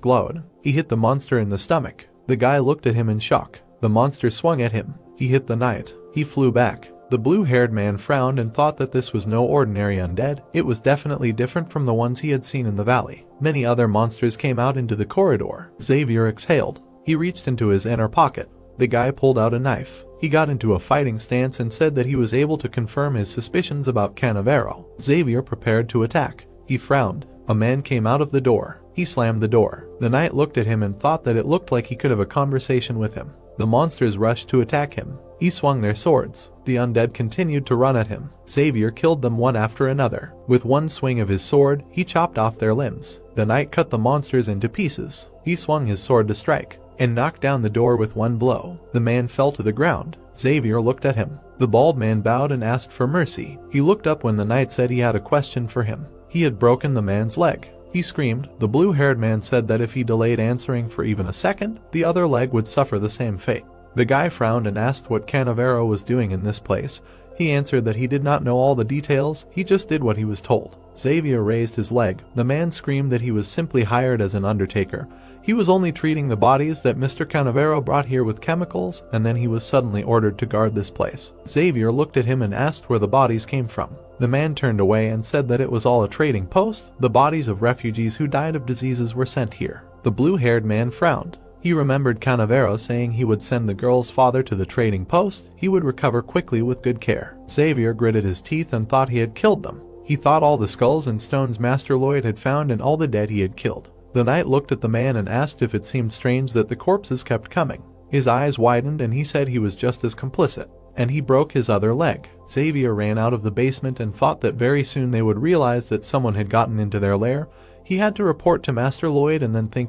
glowed. He hit the monster in the stomach. The guy looked at him in shock. The monster swung at him. He hit the knight. He flew back. The blue-haired man frowned and thought that this was no ordinary undead. It was definitely different from the ones he had seen in the valley. Many other monsters came out into the corridor. Xavier exhaled. He reached into his inner pocket. The guy pulled out a knife. He got into a fighting stance and said that he was able to confirm his suspicions about Canavero. Xavier prepared to attack. He frowned. A man came out of the door. He slammed the door. The knight looked at him and thought that it looked like he could have a conversation with him. The monsters rushed to attack him. He swung their swords. The undead continued to run at him. Xavier killed them one after another. With one swing of his sword, he chopped off their limbs. The knight cut the monsters into pieces. He swung his sword to strike and knocked down the door with one blow. The man fell to the ground. Xavier looked at him. The bald man bowed and asked for mercy. He looked up when the knight said he had a question for him. He had broken the man's leg. He screamed. The blue-haired man said that if he delayed answering for even a second, the other leg would suffer the same fate. The guy frowned and asked what Canavero was doing in this place. He answered that he did not know all the details, he just did what he was told. Xavier raised his leg. The man screamed that he was simply hired as an undertaker. He was only treating the bodies that Mr. Canavero brought here with chemicals, and then he was suddenly ordered to guard this place. Xavier looked at him and asked where the bodies came from. The man turned away and said that it was all a trading post. The bodies of refugees who died of diseases were sent here. The blue-haired man frowned. He remembered Canavero saying he would send the girl's father to the trading post. He would recover quickly with good care. Xavier gritted his teeth and thought he had killed them. He thought all the skulls and stones Master Lloyd had found and all the dead he had killed. The knight looked at the man and asked if it seemed strange that the corpses kept coming. His eyes widened and he said he was just as complicit. And he broke his other leg. Xavier ran out of the basement and thought that very soon they would realize that someone had gotten into their lair. He had to report to Master Lloyd and then think of